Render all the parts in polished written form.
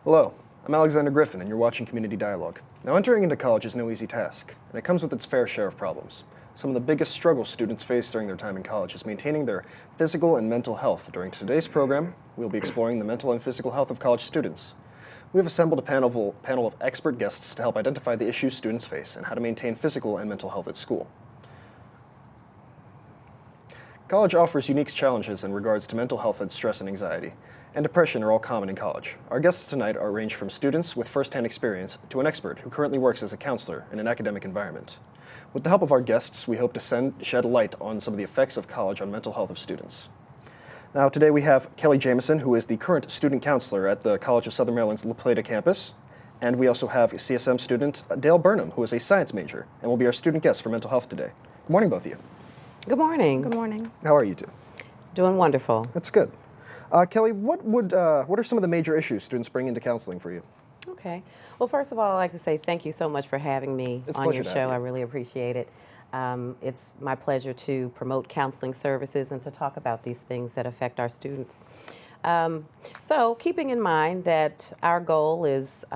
Hello, I'm Alexander Griffin, and you're watching Community Dialogue. Now, entering into college is no easy task, and it comes with its fair share of problems. Some of the biggest struggles students face during their time in college is maintaining their physical and mental health. During today's program, we'll be exploring the mental and physical health of college students. We have assembled a panel of expert guests to help identify the issues students face and how to maintain physical and mental health at school. College offers unique challenges in regards to mental health and stress and anxiety, and depression are all common in college. Our guests tonight are ranged from students with first-hand experience to an expert who currently works as a counselor in an academic environment. With the help of our guests, we hope to shed light on some of the effects of college on mental health of students. Now, today we have Kelly Jamison, who is the current student counselor at the College of Southern Maryland's La Plata campus, and we also have CSM student Dale Burnham, who is a science major and will be our student guest for mental health today. Good morning, both of you. Good morning. Good morning. How are you two? Doing wonderful. That's good. Kelly, what are some of the major issues students bring into counseling for you? Okay. Well, first of all, I'd like to say thank you so much for having me It's a on pleasure your to have show. you. I really appreciate it. It's my pleasure to promote counseling services and to talk about these things that affect our students. So keeping in mind that our goal is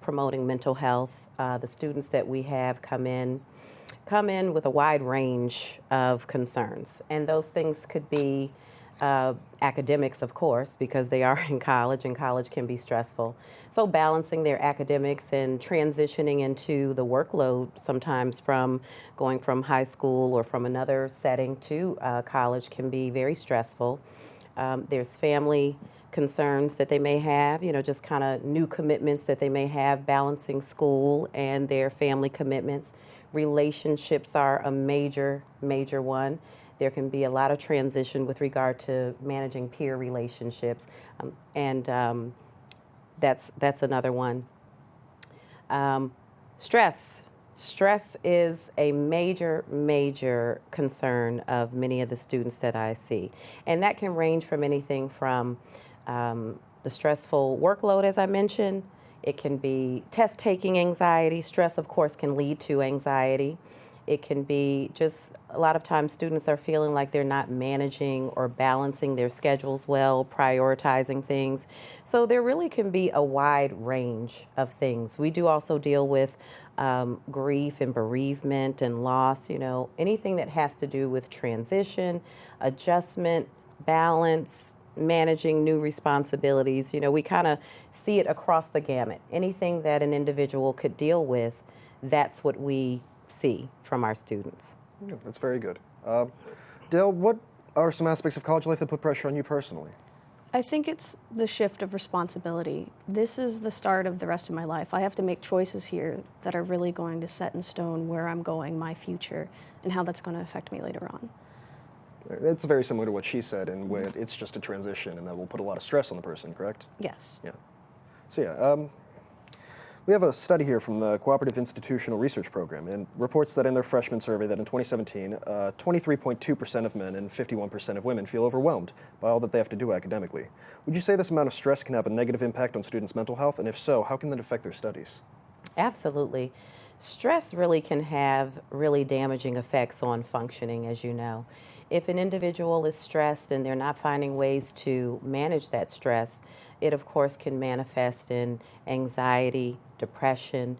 promoting mental health, the students that we have come in with a wide range of concerns. And those things could be academics, of course, because they are in college and college can be stressful. So balancing their academics and transitioning into the workload sometimes from going from high school or from another setting to college can be very stressful. There's family concerns that they may have, just kind of new commitments that they may have, balancing school and their family commitments. Relationships are a major one. There can be a lot of transition with regard to managing peer relationships, and that's another one. Stress is a major concern of many of the students that I see, and that can range from anything from the stressful workload, as I mentioned. It can be test-taking anxiety. Stress, of course, can lead to anxiety. It can be just a lot of times students are feeling like they're not managing or balancing their schedules well, prioritizing things. So there really can be a wide range of things. We do also deal with grief and bereavement and loss, anything that has to do with transition, adjustment, balance, managing new responsibilities. We kind of see it across the gamut. Anything that an individual could deal with, that's what we see from our students. Yeah, that's very good. Dale, what are some aspects of college life that put pressure on you personally? I think it's the shift of responsibility. This is the start of the rest of my life. I have to make choices here that are really going to set in stone where I'm going, my future, and how that's going to affect me later on. It's very similar to what she said, and where it's just a transition, and that will put a lot of stress on the person, correct? Yes. Yeah. So yeah, we have a study here from the Cooperative Institutional Research Program, and reports that in their freshman survey that in 2017, 23.2% of men and 51% of women feel overwhelmed by all that they have to do academically. Would you say this amount of stress can have a negative impact on students' mental health, and if so, how can that affect their studies? Absolutely. Stress really can have really damaging effects on functioning, as you know. If an individual is stressed and they're not finding ways to manage that stress, it of course can manifest in anxiety, depression,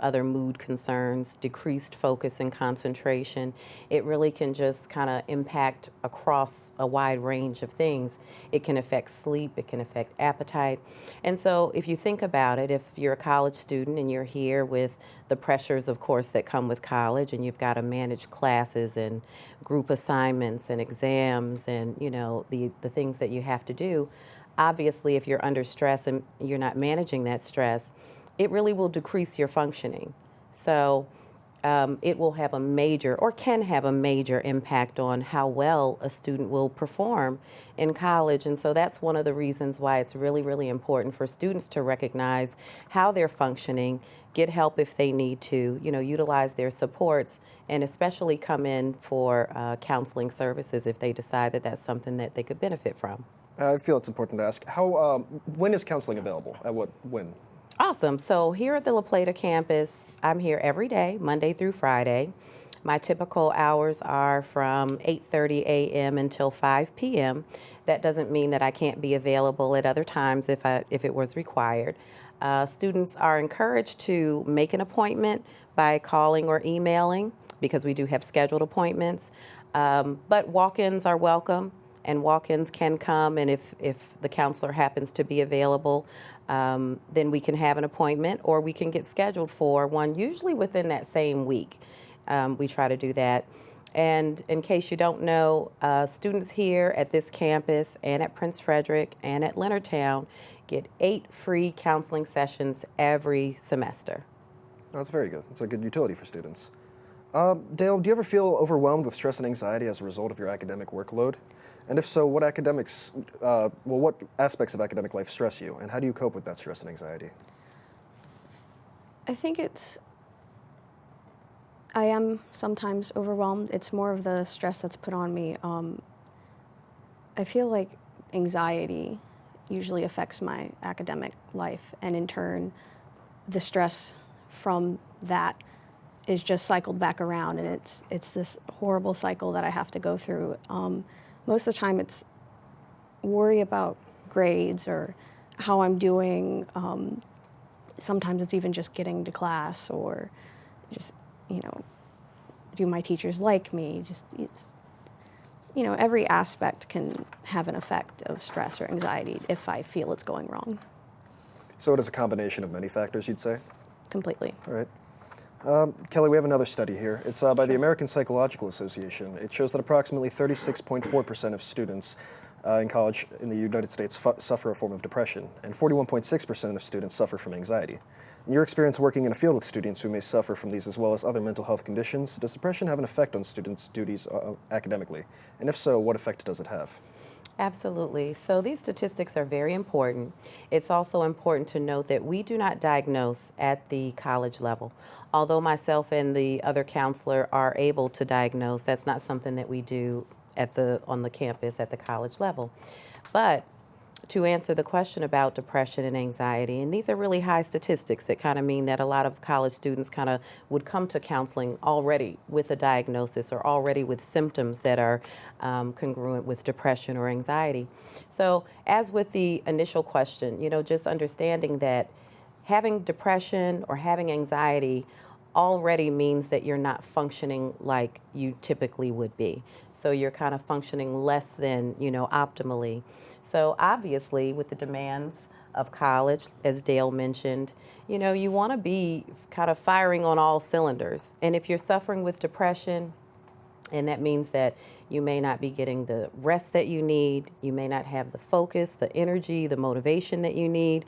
other mood concerns, decreased focus and concentration. It really can just kind of impact across a wide range of things. It can affect sleep, it can affect appetite. And so if you think about it, if you're a college student and you're here with the pressures, of course, that come with college, and you've got to manage classes and group assignments and exams and, the things that you have to do, obviously, if you're under stress and you're not managing that stress, it really will decrease your functioning. So it will have a major, or can have a major impact on how well a student will perform in college. And so that's one of the reasons why it's really important for students to recognize how they're functioning, get help if they need to, utilize their supports, and especially come in for counseling services if they decide that that's something that they could benefit from. I feel it's important to ask, when is counseling available? When? Awesome. So here at the La Plata campus, I'm here every day, Monday through Friday. My typical hours are from 8:30 a.m. until 5 p.m. That doesn't mean that I can't be available at other times if it was required. Students are encouraged to make an appointment by calling or emailing because we do have scheduled appointments. But walk-ins are welcome, and walk-ins can come, and if the counselor happens to be available, then we can have an appointment or we can get scheduled for one, usually within that same week. We try to do that. And in case you don't know, students here at this campus and at Prince Frederick and at Leonardtown get 8 free counseling sessions every semester. Oh, that's very good. It's a good utility for students. Dale, do you ever feel overwhelmed with stress and anxiety as a result of your academic workload? And if so, what what aspects of academic life stress you, and how do you cope with that stress and anxiety? I think I am sometimes overwhelmed. It's more of the stress that's put on me. I feel like anxiety usually affects my academic life, and in turn, the stress from that is just cycled back around, and it's this horrible cycle that I have to go through. Most of the time, it's worry about grades or how I'm doing. Sometimes it's even just getting to class or just, do my teachers like me? Every aspect can have an effect of stress or anxiety if I feel it's going wrong. So it is a combination of many factors, you'd say? Completely. All right. Kelly, we have another study here. It's by the American Psychological Association. It shows that approximately 36.4% of students in college in the United States suffer a form of depression, and 41.6% of students suffer from anxiety. In your experience working in a field with students who may suffer from these as well as other mental health conditions, does depression have an effect on students' duties academically? And if so, what effect does it have? Absolutely. So these statistics are very important. It's also important to note that we do not diagnose at the college level. Although myself and the other counselor are able to diagnose, that's not something that we do on the campus at the college level. But to answer the question about depression and anxiety, and these are really high statistics that kind of mean that a lot of college students kind of would come to counseling already with a diagnosis or already with symptoms that are congruent with depression or anxiety. So as with the initial question, just understanding that having depression or having anxiety already means that you're not functioning like you typically would be. So you're kind of functioning less than, optimally. So obviously, with the demands of college, as Dale mentioned, you want to be kind of firing on all cylinders. And if you're suffering with depression, and that means that you may not be getting the rest that you need, you may not have the focus, the energy, the motivation that you need,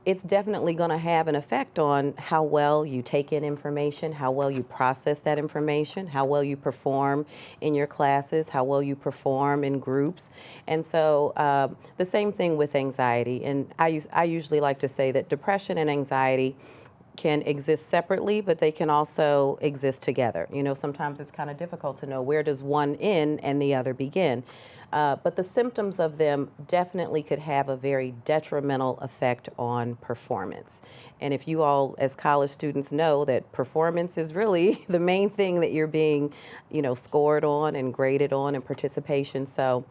it's definitely going to have an effect on how well you take in information, how well you process that information, how well you perform in your classes, how well you perform in groups. And so the same thing with anxiety. And I usually like to say that depression and anxiety can exist separately, but they can also exist together. Sometimes it's kind of difficult to know where does one end and the other begin. But the symptoms of them definitely could have a very detrimental effect on performance. And if you all, as college students, know that performance is really the main thing that you're being, scored on and graded on in participation. So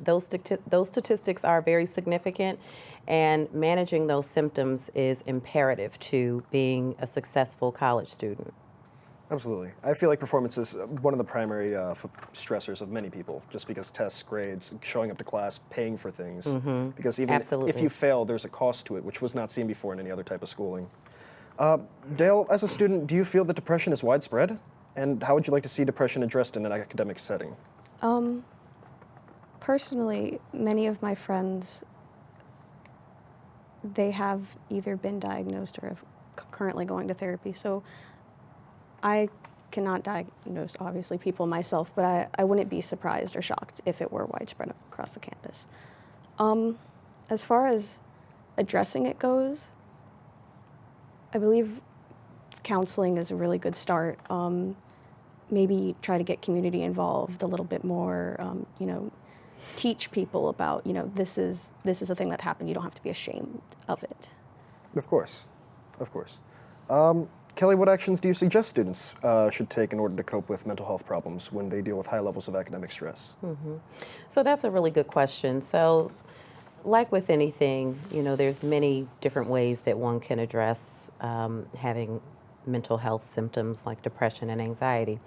those statistics are very significant, and managing those symptoms is imperative to being a successful college student. Absolutely. I feel like performance is one of the primary stressors of many people, just because tests, grades, showing up to class, paying for things. Because even Absolutely. if you fail, there's a cost to it, which was not seen before in any other type of schooling. Dale, as a student, do you feel that depression is widespread? And how would you like to see depression addressed in an academic setting? Personally, many of my friends, they have either been diagnosed or are currently going to therapy. So I cannot diagnose, obviously, people myself, but I wouldn't be surprised or shocked if it were widespread across the campus. As far as addressing it goes, I believe counseling is a really good start. Maybe try to get community involved a little bit more, teach people about, this is a thing that happened. You don't have to be ashamed of it. Of course. Kelly, what actions do you suggest students should take in order to cope with mental health problems when they deal with high levels of academic stress? So that's a really good question. So, like with anything, there's many different ways that one can address having mental health symptoms like depression and anxiety.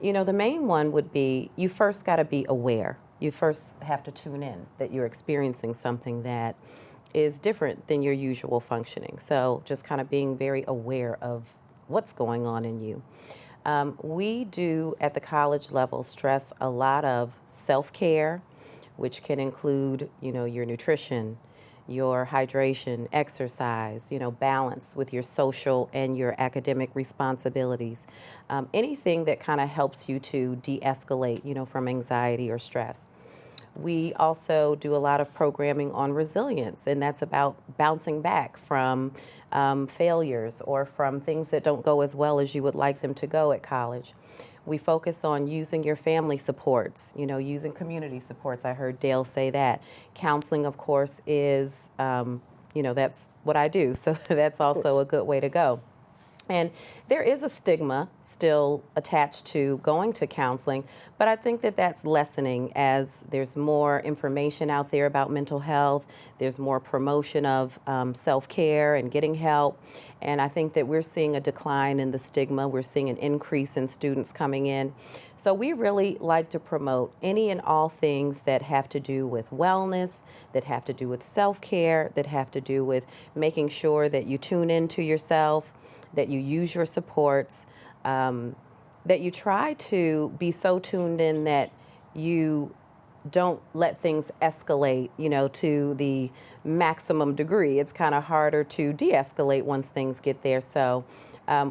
The main one would be you first got to be aware. You first have to tune in that you're experiencing something that is different than your usual functioning. So just kind of being very aware of what's going on in you. We do at the college level stress a lot of self-care, which can include, your nutrition, your hydration, exercise, balance with your social and your academic responsibilities. Anything that kind of helps you to de-escalate, from anxiety or stress. We also do a lot of programming on resilience, and that's about bouncing back from failures or from things that don't go as well as you would like them to go at college. We focus on using your family supports, using community supports. I heard Dale say that. Counseling, of course, is, that's what I do. So that's also a good way to go. And there is a stigma still attached to going to counseling, but I think that that's lessening as there's more information out there about mental health. There's more promotion of self-care and getting help. And I think that we're seeing a decline in the stigma. We're seeing an increase in students coming in. So we really like to promote any and all things that have to do with wellness, that have to do with self-care, that have to do with making sure that you tune into yourself, that you use your supports, that you try to be so tuned in that you don't let things escalate, to the maximum degree. It's kind of harder to de-escalate once things get there. So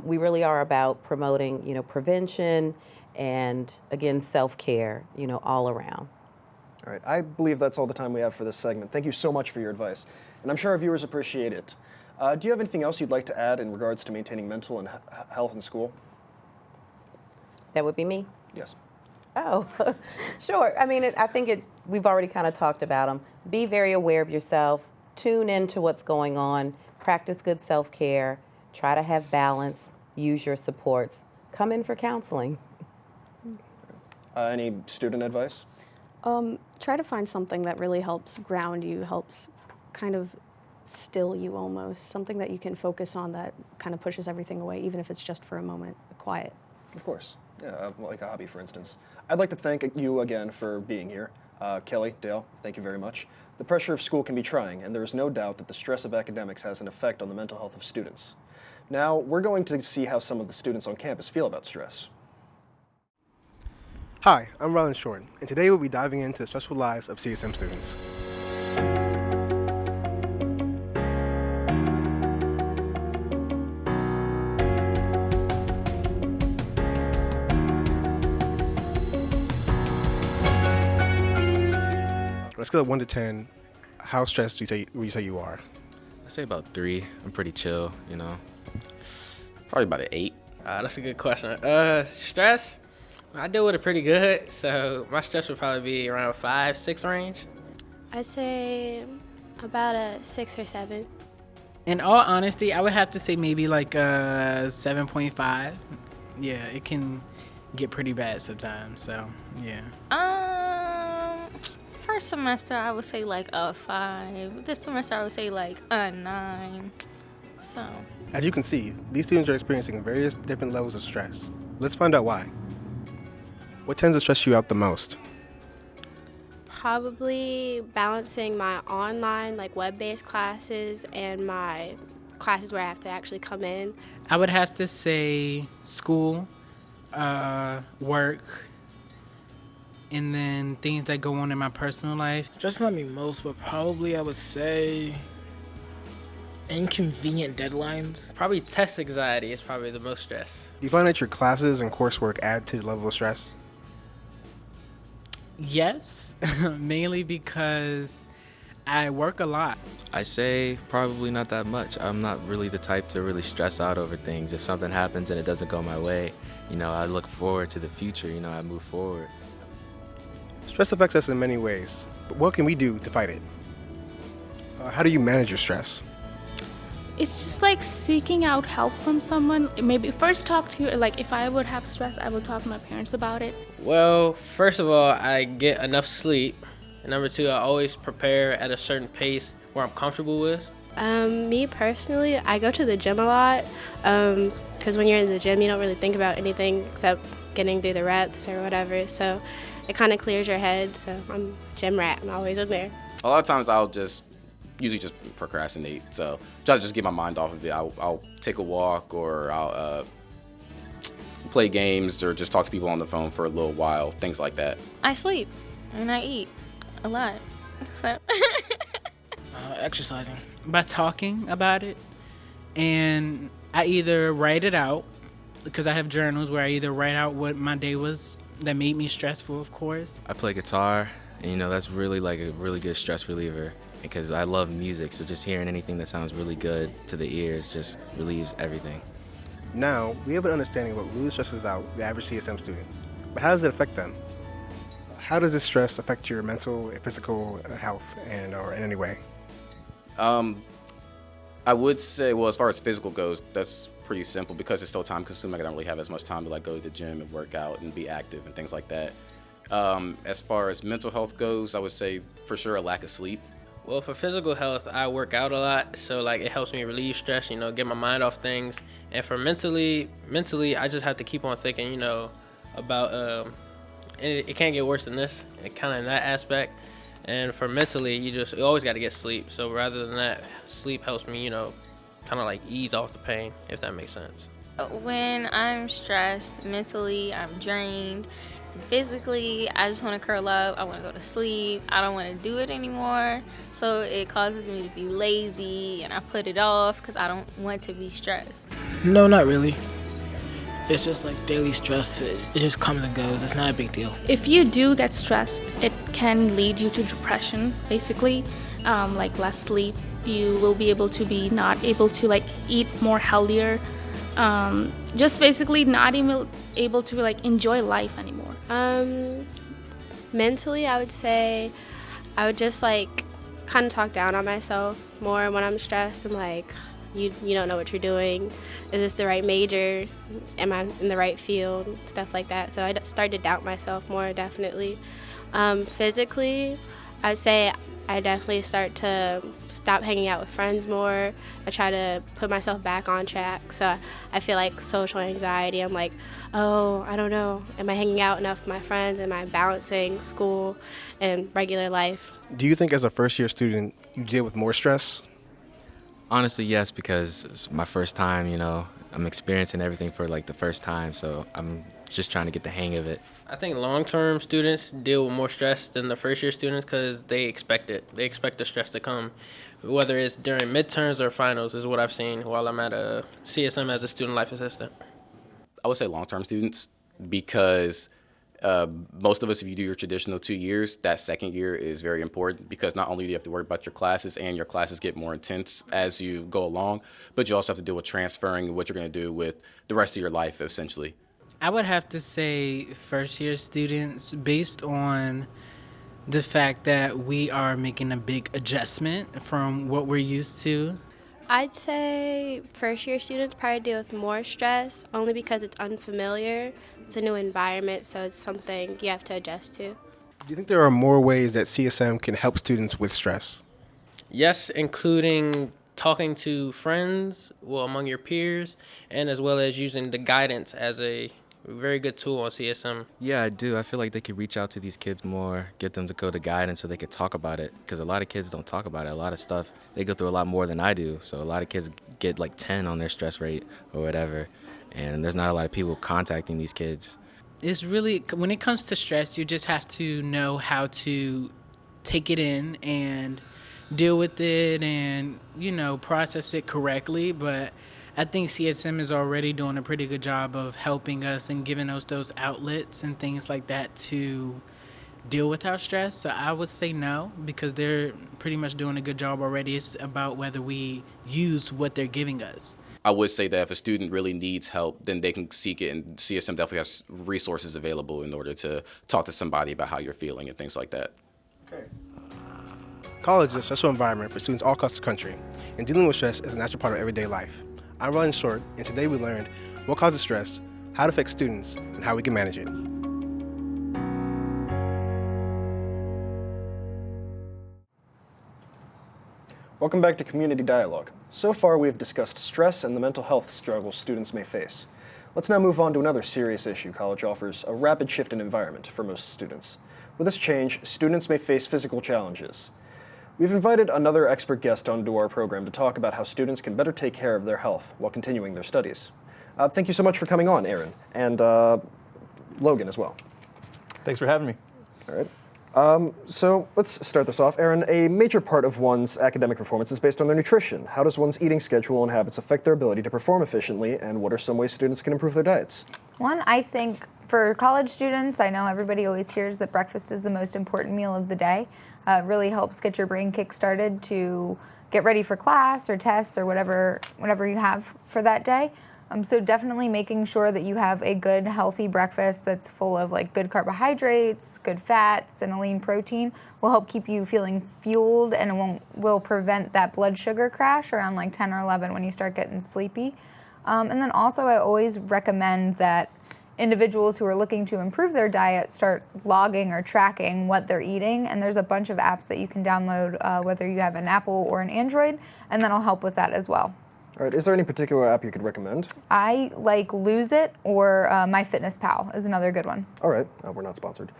we really are about promoting, prevention and, again, self-care, all around. All right, I believe that's all the time we have for this segment. Thank you so much for your advice, and I'm sure our viewers appreciate it. Do you have anything else you'd like to add in regards to maintaining mental and health in school? That would be me. Yes. Oh, sure. I mean, we've already kind of talked about them. Be very aware of yourself. Tune into what's going on. Practice good self-care. Try to have balance. Use your supports. Come in for counseling. Any student advice? Try to find something that really helps ground you, helps kind of still you almost, something that you can focus on that kind of pushes everything away, even if it's just for a moment, quiet. Of course. Yeah, like a hobby, for instance. I'd like to thank you again for being here. Kelly, Dale, thank you very much. The pressure of school can be trying, and there is no doubt that the stress of academics has an effect on the mental health of students. Now, we're going to see how some of the students on campus feel about stress. Hi, I'm Rylan Shorten, and today we'll be diving into the stressful lives of CSM students. On a scale of 1 to 10, how stressed would you say you are? I say about 3. I'm pretty chill, Probably about an 8. That's a good question. Stress, I deal with it pretty good, so my stress would probably be around 5, 6 range. I'd say about a 6 or 7. In all honesty, I would have to say maybe like a 7.5. Yeah, it can get pretty bad sometimes, so yeah. First semester I would say like a 5. This semester I would say like a 9. So As you can see, these students are experiencing various different levels of stress. Let's find out why. What tends to stress you out the most? Probably balancing my online, like web-based classes and my classes where I have to actually come in. I would have to say school, work, and then things that go on in my personal life. Stressing me most, but probably I would say inconvenient deadlines. Probably test anxiety is probably the most stress. Do you find that your classes and coursework add to the level of stress? Yes, mainly because I work a lot. I say probably not that much. I'm not really the type to really stress out over things. If something happens and it doesn't go my way, I look forward to the future, I move forward. Stress affects us in many ways, but what can we do to fight it? How do you manage your stress? It's just like seeking out help from someone. Maybe first talk to your, like if I would have stress, I would talk to my parents about it. Well, first of all, I get enough sleep. And number two, I always prepare at a certain pace where I'm comfortable with. Me personally, I go to the gym a lot because when you're in the gym, you don't really think about anything except getting through the reps or whatever. So it kind of clears your head. So I'm a gym rat. I'm always in there. A lot of times I'll usually just procrastinate. So try to just get my mind off of it. I'll take a walk, or I'll play games, or just talk to people on the phone for a little while, things like that. I sleep and I eat a lot. So Exercising. By talking about it, and I either write it out, because I have journals where I either write out what my day was that made me stressful, of course. I play guitar, and that's really like a really good stress reliever because I love music, so just hearing anything that sounds really good to the ears just relieves everything. Now, we have an understanding of what really stresses out the average CSM student, but how does it affect them? How does this stress affect your mental, physical health, or in any way? I would say, well, as far as physical goes, that's pretty simple because it's so time consuming. I don't really have as much time to go to the gym and work out and be active and things like that. As far as mental health goes, I would say for sure a lack of sleep. Well, for physical health, I work out a lot, so it helps me relieve stress, get my mind off things. And for mentally, I just have to keep on thinking, about, and it can't get worse than this, kind of in that aspect. And for mentally, you always got to get sleep. So rather than that, sleep helps me, kind of ease off the pain, if that makes sense. when I'm stressed, mentally, I'm drained. Physically, I just want to curl up. I want to go to sleep. I don't want to do it anymore. So it causes me to be lazy, and I put it off because I don't want to be stressed. No, not really. It's just like daily stress. It just comes and goes. It's not a big deal. If you do get stressed, it can lead you to depression, basically, like less sleep. You will be able to be not able to eat more healthier. Just basically not even able to enjoy life anymore. Mentally, I would say I would just kind of talk down on myself more when I'm stressed. I'm like, you don't know what you're doing. Is this the right major? Am I in the right field? Stuff like that. So I started to doubt myself more, definitely. Physically, I would say I definitely start to stop hanging out with friends more. I try to put myself back on track. So I feel like social anxiety. I'm like, oh, I don't know. Am I hanging out enough with my friends? Am I balancing school and regular life? Do you think as a first-year student, you deal with more stress? Honestly, yes, because it's my first time, I'm experiencing everything for the first time, so I'm just trying to get the hang of it. I think long-term students deal with more stress than the first-year students because they expect it. They expect the stress to come, whether it's during midterms or finals is what I've seen while I'm at a CSM as a student life assistant. I would say long-term students because most of us, if you do your traditional 2 years, that second year is very important because not only do you have to worry about your classes and your classes get more intense as you go along, but you also have to deal with transferring what you're going to do with the rest of your life, essentially. I would have to say first-year students based on the fact that we are making a big adjustment from what we're used to. I'd say first-year students probably deal with more stress only because it's unfamiliar. It's a new environment, so it's something you have to adjust to. Do you think there are more ways that CSM can help students with stress? Yes, including talking to friends, among your peers, and as well as using the guidance as a very good tool on CSM. Yeah, I do. I feel like they could reach out to these kids more, get them to go to guidance so they could talk about it. Because a lot of kids don't talk about it. A lot of stuff, they go through a lot more than I do. So a lot of kids get 10 on their stress rate or whatever. And there's not a lot of people contacting these kids. It's really, when it comes to stress, you just have to know how to take it in and deal with it and, process it correctly. But I think CSM is already doing a pretty good job of helping us and giving us those outlets and things like that to deal with our stress. So I would say no, because they're pretty much doing a good job already. It's about whether we use what they're giving us. I would say that if a student really needs help, then they can seek it, and CSM definitely has resources available in order to talk to somebody about how you're feeling and things like that. Okay. College is a stressful environment for students all across the country, and dealing with stress is a natural part of everyday life. I'm Ryan Short, and today we learned what causes stress, how it affects students, and how we can manage it. Welcome back to Community Dialogue. So far, we have discussed stress and the mental health struggles students may face. Let's now move on to another serious issue college offers: a rapid shift in environment for most students. With this change, students may face physical challenges. We've invited another expert guest onto our program to talk about how students can better take care of their health while continuing their studies. Thank you so much for coming on, Aaron, and Logan as well. Thanks for having me. All right. So let's start this off. Aaron, a major part of one's academic performance is based on their nutrition. How does one's eating schedule and habits affect their ability to perform efficiently, and what are some ways students can improve their diets? One, I think for college students, I know everybody always hears that breakfast is the most important meal of the day. It really helps get your brain kick-started to get ready for class or tests or whatever you have for that day. So definitely making sure that you have a good, healthy breakfast that's full of like good carbohydrates, good fats, and a lean protein will help keep you feeling fueled, and it will prevent that blood sugar crash around like 10 or 11 when you start getting sleepy. And then also I always recommend that individuals who are looking to improve their diet start logging or tracking what they're eating. And there's a bunch of apps that you can download, whether you have an Apple or an Android, and that'll help with that as well. All right, is there any particular app you could recommend? I like Lose It, or MyFitnessPal is another good one. All right, we're not sponsored.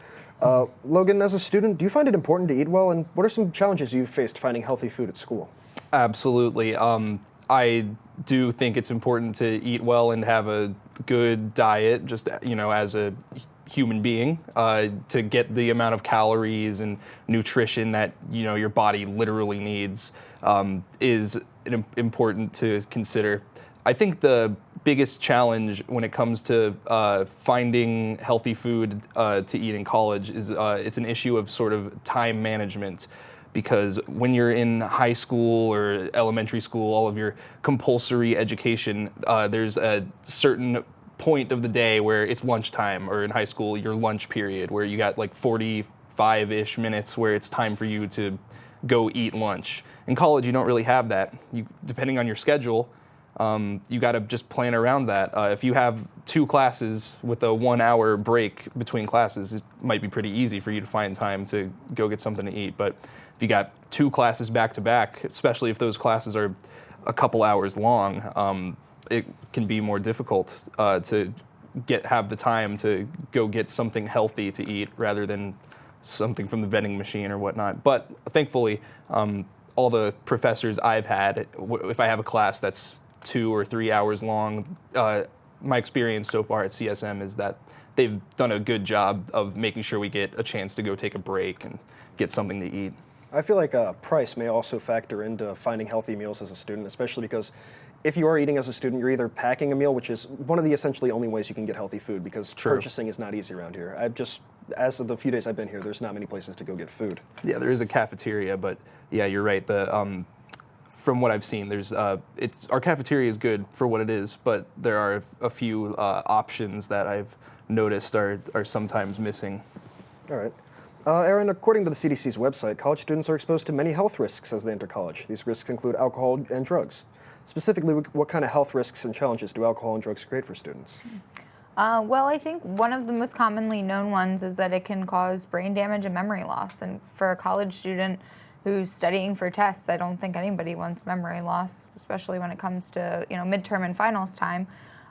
Logan, as a student, do you find it important to eat well, and what are some challenges you've faced finding healthy food at school? Absolutely. I do think it's important to eat well and have a good diet, just, as a human being, to get the amount of calories and nutrition that, your body literally needs, is important to consider. I think the biggest challenge when it comes to finding healthy food to eat in college is it's an issue of sort of time management. Because when you're in high school or elementary school, all of your compulsory education, there's a certain point of the day where it's lunchtime, or in high school, your lunch period, where you got like 45-ish minutes where it's time for you to go eat lunch. In college, you don't really have that. Depending on your schedule, you got to just plan around that. If you have 2 classes with a 1-hour break between classes, it might be pretty easy for you to find time to go get something to eat. But if you got 2 classes back to back, especially if those classes are a couple hours long, it can be more difficult to have the time to go get something healthy to eat rather than something from the vending machine or whatnot. But thankfully, all the professors I've had, if I have a class that's 2 or 3 hours long, my experience so far at CSM is that they've done a good job of making sure we get a chance to go take a break and get something to eat. I feel like price may also factor into finding healthy meals as a student, especially because if you are eating as a student, you're either packing a meal, which is one of the essentially only ways you can get healthy food, because purchasing is not easy around here. As of the few days I've been here, there's not many places to go get food. Yeah, there is a cafeteria, but yeah, you're right. From what I've seen, our cafeteria is good for what it is, but there are a few options that I've noticed are sometimes missing. All right. Aaron, according to the CDC's website, college students are exposed to many health risks as they enter college. These risks include alcohol and drugs. Specifically, what kind of health risks and challenges do alcohol and drugs create for students? Well, I think one of the most commonly known ones is that it can cause brain damage and memory loss. And for a college student who's studying for tests, I don't think anybody wants memory loss, especially when it comes to midterm and finals time.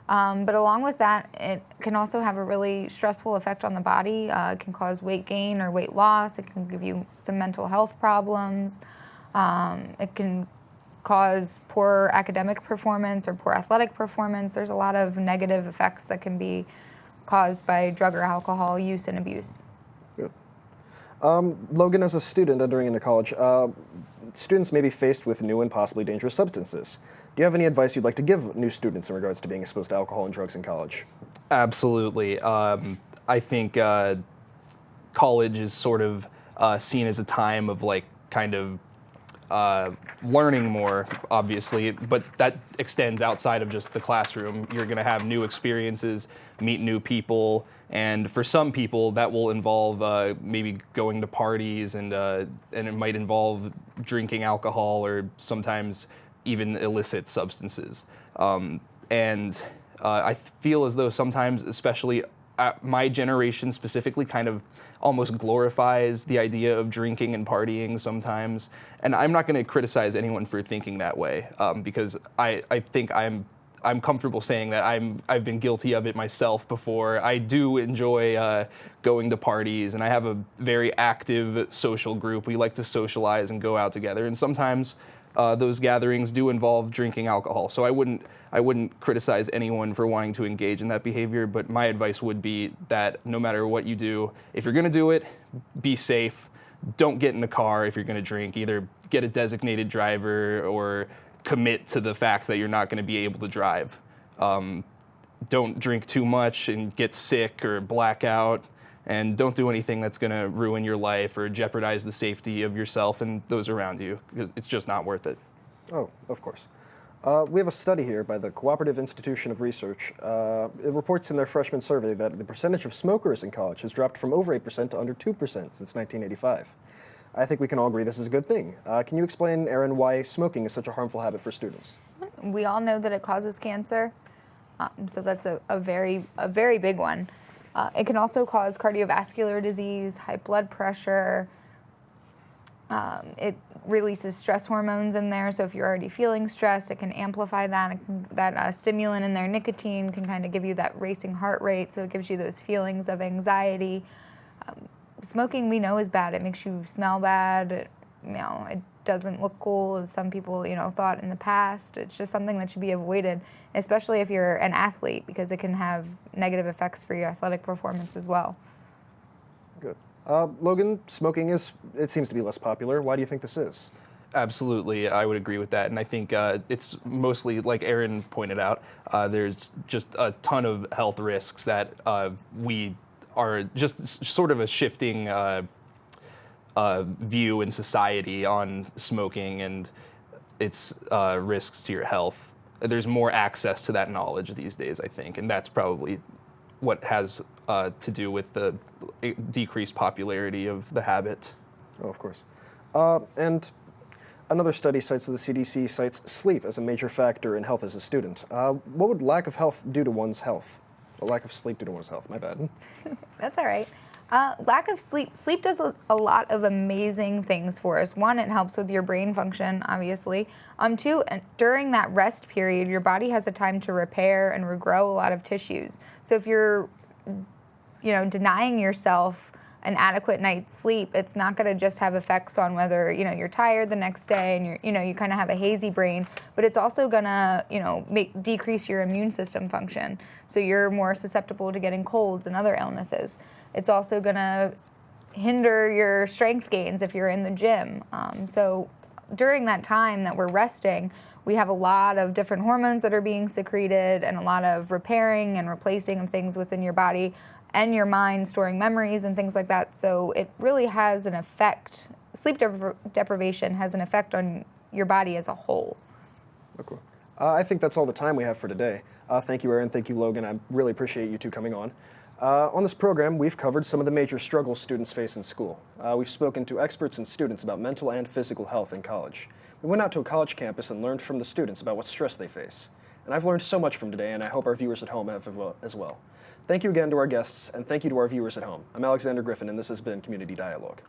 But along with that, it can also have a really stressful effect on the body. It can cause weight gain or weight loss. It can give you some mental health problems. It can cause poor academic performance or poor athletic performance. There's a lot of negative effects that can be caused by drug or alcohol use and abuse. Good. Logan, as a student entering into college, students may be faced with new and possibly dangerous substances. Do you have any advice you'd like to give new students in regards to being exposed to alcohol and drugs in college? Absolutely. I think college is sort of seen as a time of learning more, obviously, but that extends outside of just the classroom. You're going to have new experiences, meet new people, And for some people, that will involve maybe going to parties, and it might involve drinking alcohol or sometimes even illicit substances. And I feel as though sometimes, especially my generation specifically, kind of almost glorifies the idea of drinking and partying sometimes. And I'm not going to criticize anyone for thinking that way, because I think I'm comfortable saying that I've been guilty of it myself before. I do enjoy going to parties, and I have a very active social group. We like to socialize and go out together, and sometimes those gatherings do involve drinking alcohol. So I wouldn't criticize anyone for wanting to engage in that behavior, but my advice would be that no matter what you do, if you're going to do it, be safe. Don't get in a car if you're going to drink. Either get a designated driver or commit to the fact that you're not going to be able to drive. Don't drink too much and get sick or black out, and don't do anything that's going to ruin your life or jeopardize the safety of yourself and those around you, because it's just not worth it. Oh, of course. We have a study here by the Cooperative Institution of Research. It reports in their freshman survey that the percentage of smokers in college has dropped from over 8% to under 2% since 1985. I think we can all agree this is a good thing. Can you explain, Erin, why smoking is such a harmful habit for students? We all know that it causes cancer, so that's a very big one. It can also cause cardiovascular disease, high blood pressure. It releases stress hormones in there, so if you're already feeling stressed, it can amplify that. That stimulant in there, nicotine, can kind of give you that racing heart rate, so it gives you those feelings of anxiety. Smoking, we know, is bad. It makes you smell bad. It doesn't look cool, as some people, thought in the past. It's just something that should be avoided, especially if you're an athlete, because it can have negative effects for your athletic performance as well. Good. Logan, smoking it seems to be less popular. Why do you think this is? Absolutely, I would agree with that. And I think it's mostly, like Erin pointed out, there's just a ton of health risks that we are just sort of a shifting view in society on smoking and its risks to your health. There's more access to that knowledge these days, I think, and that's probably what has to do with the decreased popularity of the habit. Oh, of course. And another study cites that the CDC cites sleep as a major factor in health as a student. What would lack of health do to one's health? A lack of sleep do to one's health, my bad. That's all right. Lack of sleep. Sleep does a lot of amazing things for us. One, it helps with your brain function, obviously. Two, during that rest period, your body has a time to repair and regrow a lot of tissues. So if you're, denying yourself an adequate night's sleep, it's not going to just have effects on whether, you're tired the next day and you kind of have a hazy brain, but it's also going to, decrease your immune system function. So you're more susceptible to getting colds and other illnesses. It's also going to hinder your strength gains if you're in the gym. So during that time that we're resting, we have a lot of different hormones that are being secreted and a lot of repairing and replacing of things within your body and your mind, storing memories and things like that. So it really has an effect. Sleep deprivation has an effect on your body as a whole. Okay. I think that's all the time we have for today. Thank you, Erin. Thank you, Logan. I really appreciate you two coming on. On this program, we've covered some of the major struggles students face in school. We've spoken to experts and students about mental and physical health in college. We went out to a college campus and learned from the students about what stress they face. And I've learned so much from today, and I hope our viewers at home have as well. Thank you again to our guests, and thank you to our viewers at home. I'm Alexander Griffin, and this has been Community Dialogue.